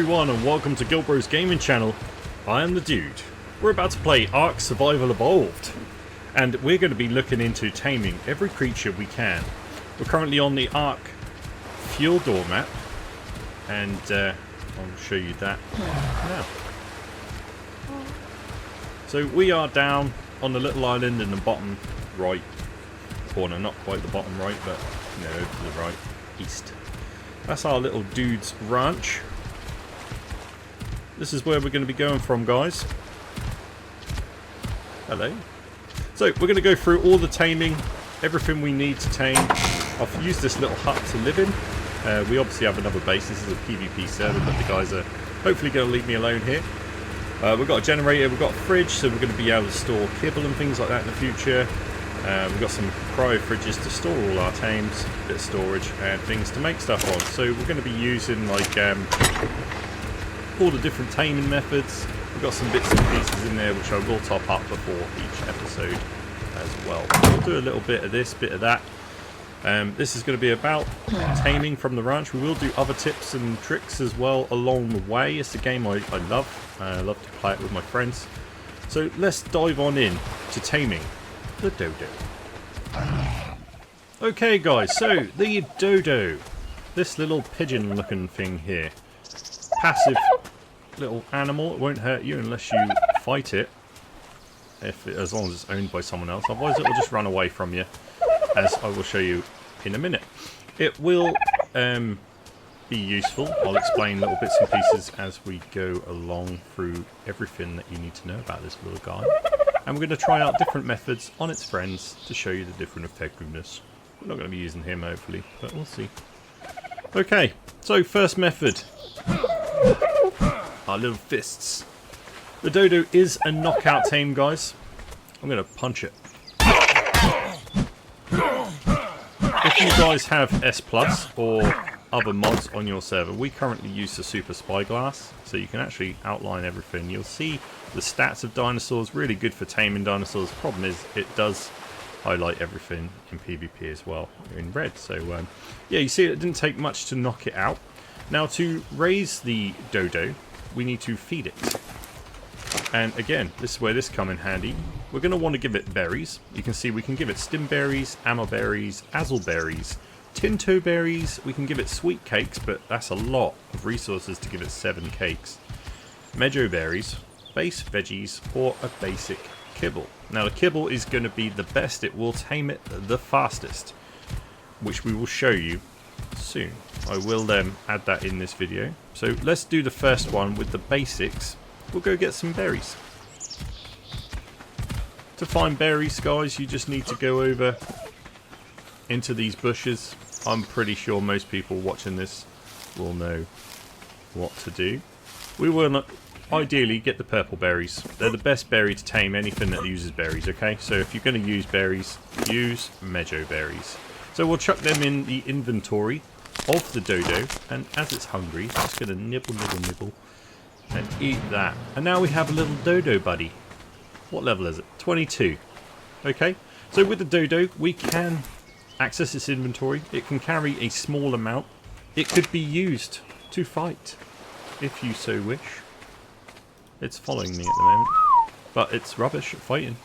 everyone and welcome to GilBroz gaming channel. I am the dude. We're about to play Ark Survival Evolved and we're going to be looking into taming every creature we can. We're currently on the Ark fuel door map and I'll show you that now. So we are down on the little island in the bottom right corner, not quite the bottom right but no, to the right east. That's our little dude's ranch. This is where we're going to be going from, guys. Hello. So we're going to go through all the taming, everything we need to tame. I've used this little hut to live in. We obviously have another base. This is a PvP server, but the guys are hopefully going to leave me alone here. We've got a generator, we've got a fridge, so we're going to be able to store kibble and things like that in the future. We've got some cryo fridges to store all our tames, a bit of storage and things to make stuff on. So we're going to be using like all the different taming methods. We've got some bits and pieces in there which I will top up before each episode as well. We'll do a little bit of this, bit of that. This is going to be about taming from the ranch. We will do other tips and tricks as well along the way. It's a game I love. I love to play it with my friends. So let's dive on in to taming the Dodo. Okay guys, so the Dodo. This little pigeon looking thing here. Passive little animal. It won't hurt you unless you fight it. As long as it's owned by someone else. Otherwise it will just run away from you. As I will show you in a minute. It will be useful. I'll explain little bits and pieces as we go along through everything that you need to know about this little guy. And we're going to try out different methods on its friends to show you the different effectiveness. We're not going to be using him hopefully, but we'll see. Okay, so first method. Our little fists. The Dodo is a knockout tame, guys. I'm going to punch it. If you guys have S Plus or other mods on your server, we currently use the Super Spyglass, so you can actually outline everything. You'll see the stats of dinosaurs, really good for taming dinosaurs. Problem is, it does highlight everything in PvP as well in red. So yeah, you see it didn't take much to knock it out. Now to raise the Dodo, we need to feed it. And again, this is where this come in handy. We're going to want to give it berries. You can see we can give it stim berries, ammo berries, azel berries, tinto berries. We can give it sweet cakes, but that's a lot of resources to give it 7 cakes. Mejo berries, base veggies, or a basic kibble. Now the kibble is going to be the best. It will tame it the fastest, which we will show you soon. I will add that in this video. So let's do the first one with the basics. We'll go get some berries. To find berries, guys, you just need to go over into these bushes. I'm pretty sure most people watching this will know what to do. We will ideally get the purple berries. They're the best berry to tame anything that uses berries, okay? So if you're going to use berries, use Mejo berries. So we'll chuck them in the inventory of the Dodo, and as it's hungry, it's just going to nibble, nibble, nibble. And eat that. And now we have a little Dodo buddy. What level is it? 22. Okay, so with the Dodo we can access its inventory. It can carry a small amount. It could be used to fight if you so wish. It's following me at the moment, but it's rubbish at fighting.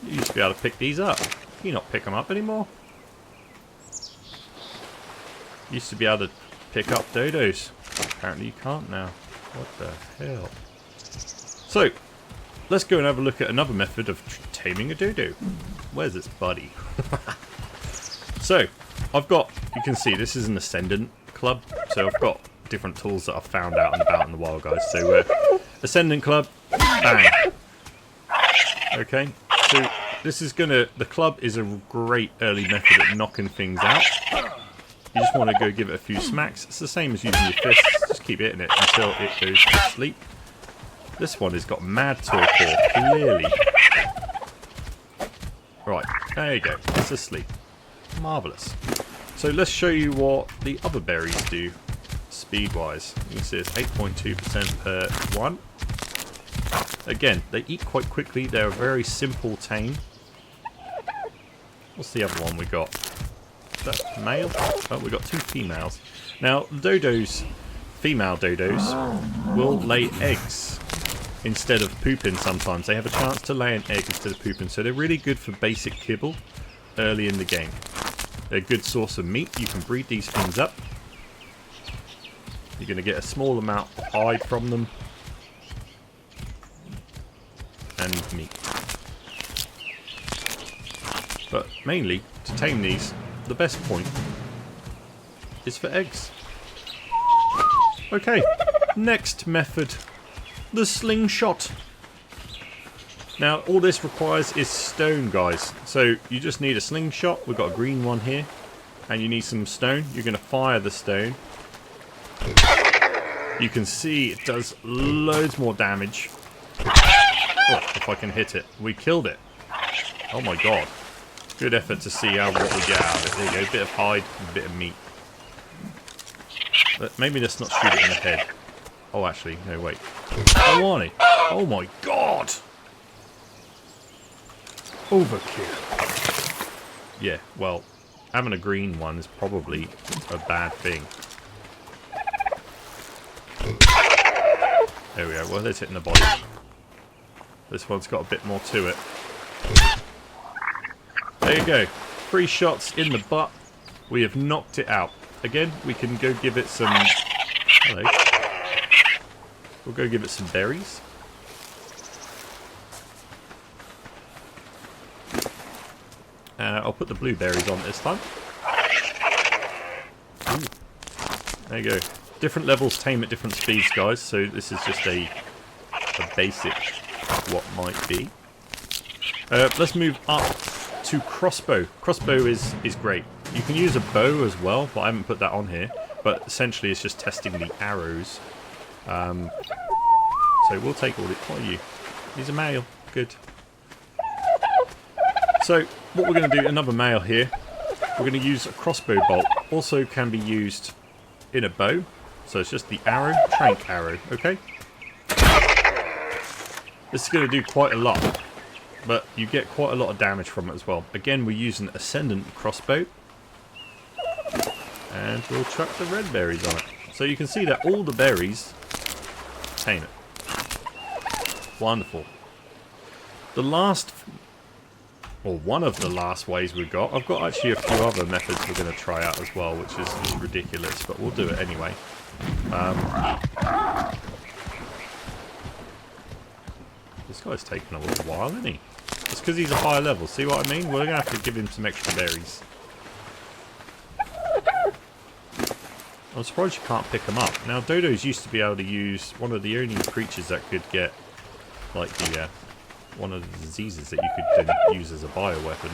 You used to be able to pick these up. Can you not pick them up anymore? You used to be able to pick up Dodos. Apparently you can't now. What the hell? So, let's go and have a look at another method of taming a Dodo. Where's its buddy? So, I've got, you can see this is an Ascendant club. So I've got different tools that I've found out and about in the wild, guys. So, Ascendant club, bang. Okay, so this is gonna, the club is a great early method at knocking things out. You just want to go give it a few smacks. It's the same as using your fists. Just keep hitting it until it goes to sleep. This one has got mad torpor, clearly. Right, there you go. It's asleep. Marvellous. So let's show you what the other berries do, speed-wise. You can see it's 8.2% per one. Again, they eat quite quickly. They're a very simple tame. What's the other one we got? Is that male? Oh, we got 2 females. Now, Dodos female dodos will lay eggs instead of pooping sometimes. They have a chance to lay an egg instead of pooping, so they're really good for basic kibble early in the game. They're a good source of meat. You can breed these things up. You're going to get a small amount of hide from them. And meat. But mainly, to tame these, the best point is for eggs. Okay, next method. The slingshot. Now, all this requires is stone, guys. So, you just need a slingshot. We've got a green one here. And you need some stone. You're going to fire the stone. You can see it does loads more damage. Oh, if I can hit it. We killed it. Oh my god. Good effort to see what we get out of it. There you go. A bit of hide, a bit of meat. But maybe let's not shoot it in the head. Oh, actually, no, wait. Oh, Arnie. Oh my god. Overkill. Yeah, well, having a green one is probably a bad thing. There we go. Well, let's hit in the body. This one's got a bit more to it. There you go. 3 shots in the butt. We have knocked it out. Again, we can go give it some... Hello. We'll go give it some berries. I'll put the blueberries on this time. Ooh. There you go. Different levels tame at different speeds, guys. So this is just a basic what might be. Let's move up to crossbow. Crossbow is great. You can use a bow as well, but I haven't put that on here. But essentially it's just testing the arrows. So we'll take all it. What are you? He's a male. Good. So what we're going to do, another male here. We're going to use a crossbow bolt. Also can be used in a bow. So it's just the arrow, trank arrow, okay? This is going to do quite a lot, but you get quite a lot of damage from it as well. Again, we're using ascendant crossbow. And we'll chuck the red berries on it. So you can see that all the berries tame it. Wonderful. The last, or one of the last ways we've got, I've got actually a few other methods we're going to try out as well, which is ridiculous, but we'll do it anyway. This guy's taking a little while, isn't he? It's because he's a higher level, see what I mean? We're going to have to give him some extra berries. I'm surprised you can't pick them up. Now, dodos used to be able to use one of the only creatures that could get, like, the one of the diseases that you could then use as a bioweapon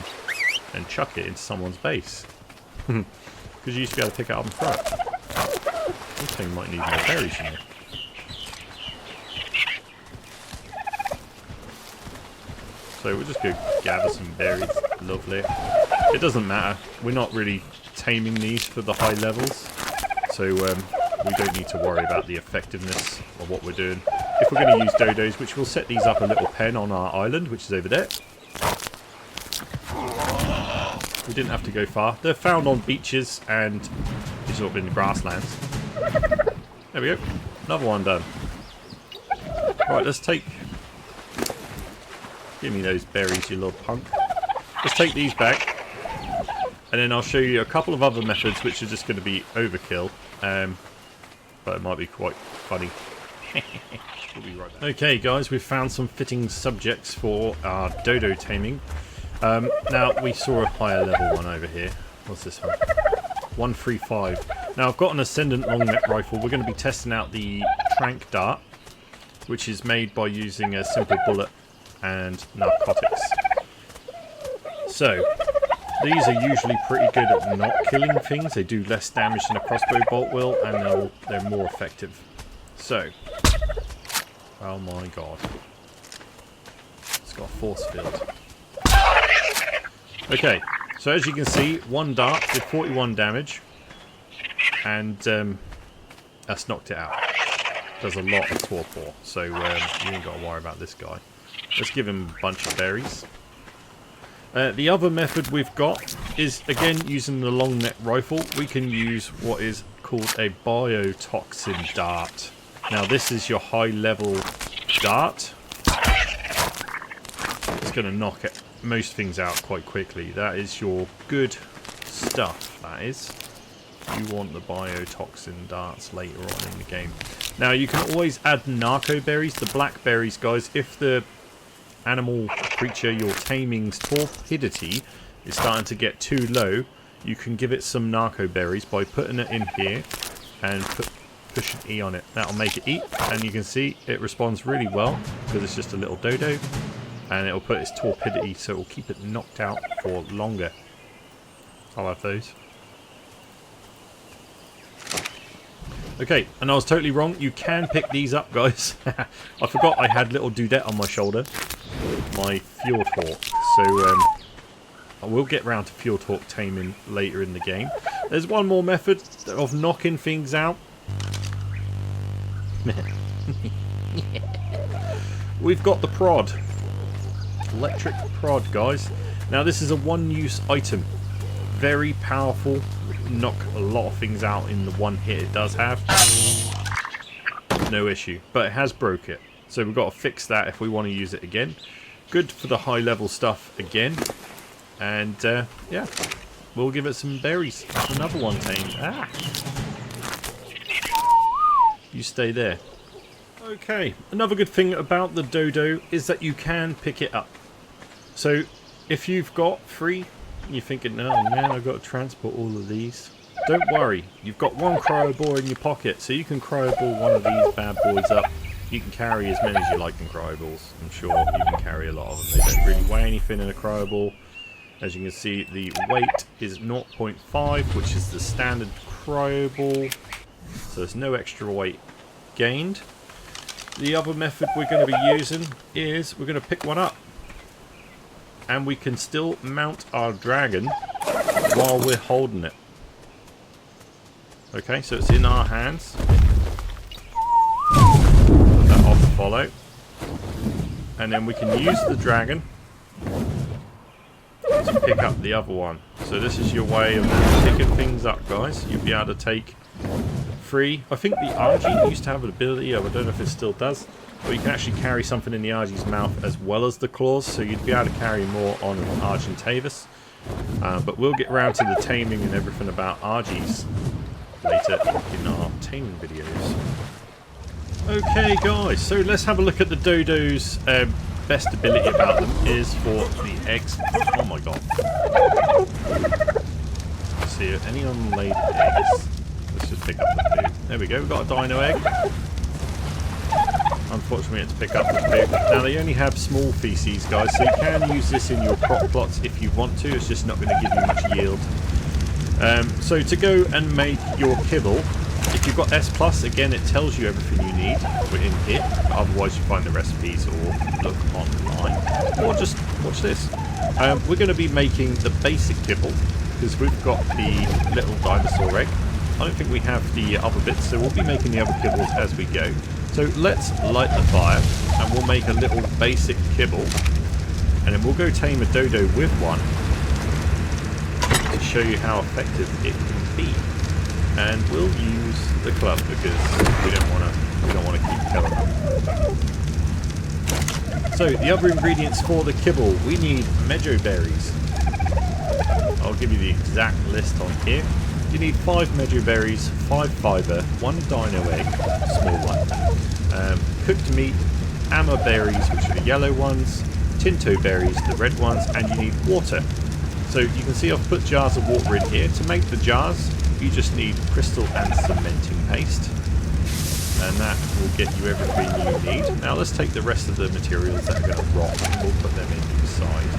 and chuck it into someone's base. Because you used to be able to pick it up and throw it. This thing might need more berries in it. So we'll just go gather some berries. Lovely. It doesn't matter. We're not really taming these for the high levels. So we don't need to worry about the effectiveness of what we're doing. If we're going to use dodos, which we'll set these up a little pen on our island, which is over there. We didn't have to go far. They're found on beaches and sort of in the grasslands. There we go. Another one done. Right, let's take... Give me those berries, you little punk. Let's take these back. And then I'll show you a couple of other methods which are just going to be overkill. But it might be quite funny. We'll be right back. Okay guys, we've found some fitting subjects for our dodo taming. Now we saw a higher level one over here. What's this one? 135. Now I've got an ascendant long neck rifle. We're going to be testing out the trank dart, which is made by using a simple bullet and narcotics. So these are usually pretty good at not killing things. They do less damage than a crossbow bolt will, and they're more effective. So, oh my god, it's got a force field. Okay, so as you can see, one dart did 41 damage, and that's knocked it out. Does a lot of torpor, so you ain't got to worry about this guy. Let's give him a bunch of berries. The other method we've got is, again, using the long neck rifle, we can use what is called a biotoxin dart. Now this is your high level dart. It's going to knock most things out quite quickly. That is your good stuff, that is. You want the biotoxin darts later on in the game. Now you can always add narco berries, the black berries, guys. If the animal creature you're taming's torpidity is starting to get too low, you can give it some narco berries by putting it in here and push an E on it. That'll make it eat, and you can see it responds really well because it's just a little dodo, and it'll put its torpidity, so it will keep it knocked out for longer. I'll have those. Okay, and I was totally wrong. You can pick these up, guys. I forgot I had little dudette on my shoulder. My Fjord Hawk. So I will get round to Fjord Hawk taming later in the game. There's one more method of knocking things out. We've got the prod. Electric prod, guys. Now this is a one-use item. Very powerful. Knock a lot of things out in the one hit it does have. No issue. But it has broke it. So we've got to fix that if we want to use it again. Good for the high level stuff again. And yeah, we'll give it some berries. That's another one tamed. Ah! You stay there. Okay, another good thing about the Dodo is that you can pick it up. So if you've got 3, you're thinking, oh man, I've got to transport all of these. Don't worry, you've got one cryo ball in your pocket, so you can cryo ball one of these bad boys up. You can carry as many as you like in cryo balls. I'm sure you can carry a lot of them. They don't really weigh anything in a cryo ball. As you can see, the weight is 0.5, which is the standard cryo ball. So there's no extra weight gained. The other method we're going to be using is we're going to pick one up. And we can still mount our dragon while we're holding it. Okay, so it's in our hands. Put that off follow. And then we can use the dragon to pick up the other one. So this is your way of picking things up, guys. You'll be able to take 3. I think the RG used to have an ability, I don't know if it still does, but you can actually carry something in the RG's mouth as well as the claws, so you'd be able to carry more on an Argentavis. But we'll get around to the taming and everything about RGs later in our taming videos. Okay guys, so let's have a look at the Dodo's best ability about them is for the eggs. Oh my god. Let's see, any unlaid eggs? Let's just pick up the food. There we go, we've got a dino egg. Unfortunately, it's to pick up the food. Now, they only have small feces, guys, so you can use this in your crop plots if you want to. It's just not going to give you much yield. So to go and make your kibble, if you've got S+, again, it tells you everything you need in here. Otherwise, you find the recipes or look online. Or just watch this. We're going to be making the basic kibble because we've got the little dinosaur egg. I don't think we have the other bits, so we'll be making the other kibbles as we go. So let's light the fire and we'll make a little basic kibble, and then we'll go tame a Dodo with one to show you how effective it can be. And we'll use the club because we don't want to keep killing them. So the other ingredients for the kibble, we need mejo berries. I'll give you the exact list on here. You need 5 mejo berries, 5 fibre, 1 dino egg, small one, cooked meat, amma berries, which are the yellow ones, tinto berries, the red ones, and you need water. So you can see I've put jars of water in here. To make the jars, you just need crystal and cementing paste, and that will get you everything you need. Now let's take the rest of the materials that are going to rot and we'll put them inside.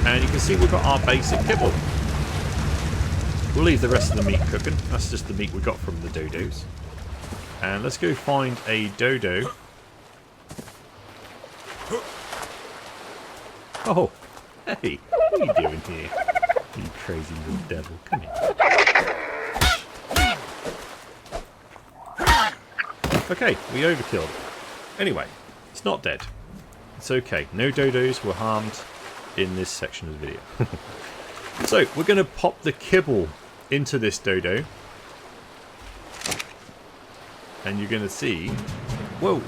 And you can see we've got our basic kibble. We'll leave the rest of the meat cooking. That's just the meat we got from the Dodos. And let's go find a Dodo. Oh, hey, what are you doing here? You crazy little devil, come here. Okay, we overkilled. Anyway, it's not dead. It's okay. No Dodos were harmed in this section of the video. So we're going to pop the kibble into this dodo, and you're going to see, whoa,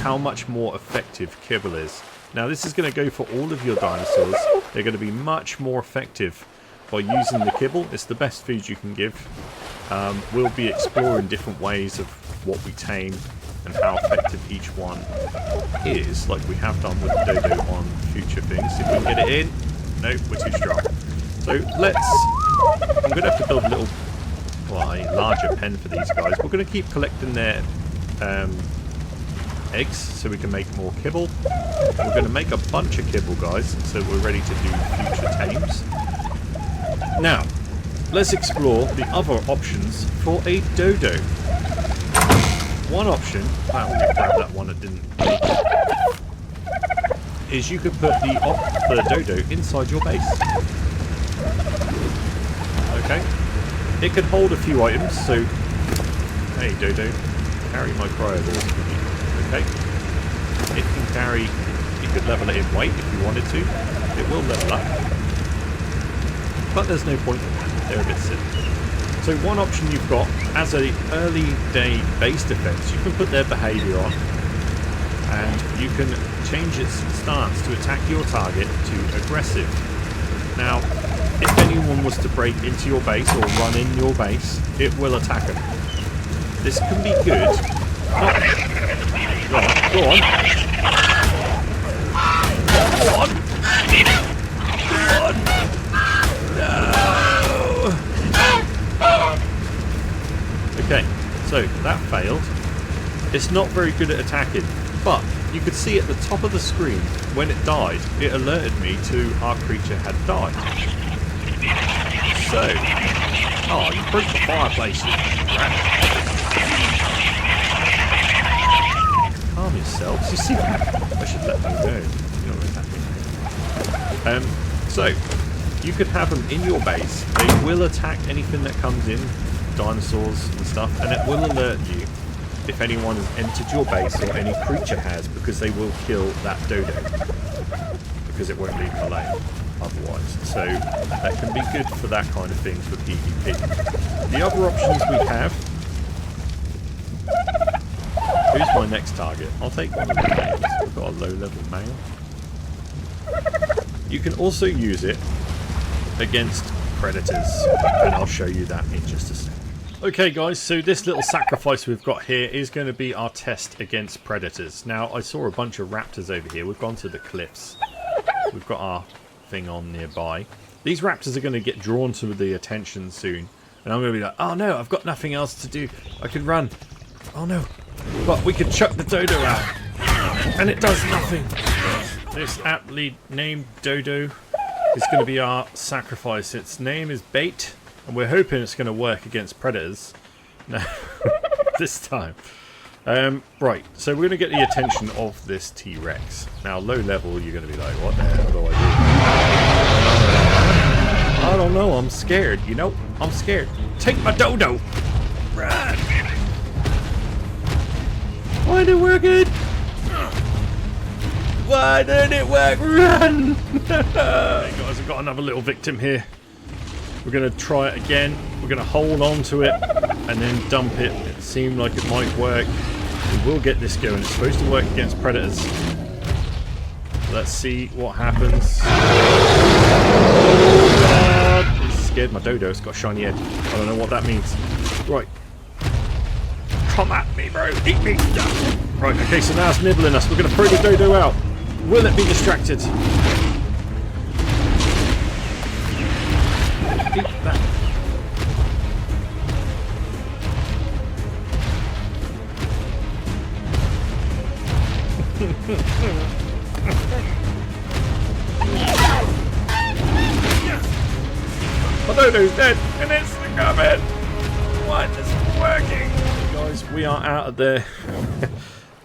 how much more effective kibble is. Now this is going to go for all of your dinosaurs. They're going to be much more effective by using the kibble. It's the best food you can give. We'll be exploring different ways of what we tame and how effective each one is, like we have done with the dodo on future things. If we can get it in, no, we're too strong. So I'm going to have to build a little, well, a larger pen for these guys. We're going to keep collecting their eggs so we can make more kibble. We're going to make a bunch of kibble, guys, so we're ready to do future tames. Now, let's explore the other options for a dodo. One option, wow, we grabbed that one that didn't make it, is you could put the dodo inside your base. Okay, it could hold a few items, so hey dodo, carry my cryo balls with you. Okay, it can carry, you could level it in weight if you wanted to, it will level up, but there's no point in that, they're a bit silly. So one option you've got, as a early day base defense, you can put their behavior on, and you can change its stance to attack your target to aggressive. Now, if anyone was to break into your base or run in your base, it will attack them. This can be good. Go on. Go on. Go on. No. Okay, so that failed. It's not very good at attacking, but you could see at the top of the screen when it died, it alerted me to our creature had died. So, oh, you broke the fireplace, you rat. Calm yourselves. You see that? I should let them go. You're not attacking. So, you could have them in your base. They will attack anything that comes in, dinosaurs and stuff, and it will alert you if anyone has entered your base or any creature has, because they will kill that dodo, because it won't leave them alone otherwise. So that can be good for that kind of thing for PvP. The other options we have, who's my next target? I'll take one of the males. We've got a low level male. You can also use it against predators, and I'll show you that in just a second. Okay guys, so this little sacrifice we've got here is going to be our test against predators. Now, I saw a bunch of raptors over here. We've gone to the cliffs. We've got our thing on nearby. These raptors are going to get drawn to the attention soon, and I'm going to be like, oh no, I've got nothing else to do. I could run. Oh no. But we could chuck the dodo out, and it does nothing. This aptly named dodo is going to be our sacrifice. Its name is Bait, and we're hoping it's going to work against predators. No, this time. Right, so we're going to get the attention of this T-Rex. Now, low level, you're going to be like, what the hell do I do? I don't know, I'm scared, you know? I'm scared. Take my dodo! Run! Why didn't it work it? Why didn't it work? Run! Hey guys, I've got another little victim here. We're going to try it again. We're going to hold on to it and then dump it. It seemed like it might work. We will get this going. It's supposed to work against predators. Let's see what happens. Oh god! It scared my dodo. It's got a shiny head. I don't know what that means. Right. Come at me, bro. Eat me. Right, okay, so now it's nibbling us. We're going to throw the dodo out. Will it be distracted? Eat that. My dodo's dead, and it's coming. What isn't working? Guys, we are out of there.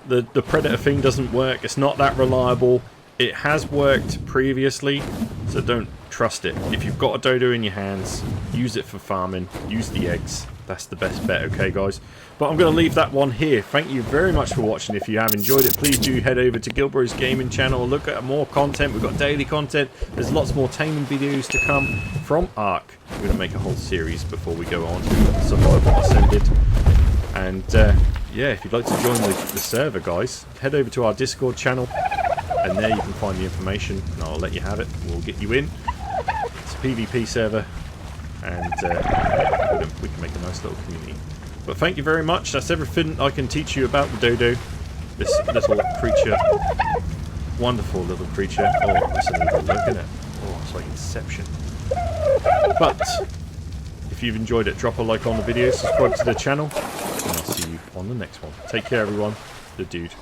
The predator thing doesn't work. It's not that reliable. It has worked previously, so don't trust it. If you've got a dodo in your hands, use it for farming. Use the eggs. That's the best bet, okay guys? But I'm going to leave that one here. Thank you very much for watching. If you have enjoyed it, please do head over to GilBroz gaming channel. Look at more content. We've got daily content. There's lots more taming videos to come from Ark. We're going to make a whole series before we go on to Survival Ascended. And yeah, if you'd like to join the server, guys, head over to our Discord channel. And there you can find the information. And I'll let you have it. We'll get you in. It's a PvP server. And we can make a nice little community. But thank you very much. That's everything I can teach you about the Dodo. This little creature. Wonderful little creature. Oh, that's a little look, isn't it? Oh, it's like Inception. But if you've enjoyed it, drop a like on the video, subscribe to the channel, and I'll see you on the next one. Take care, everyone. The Dude.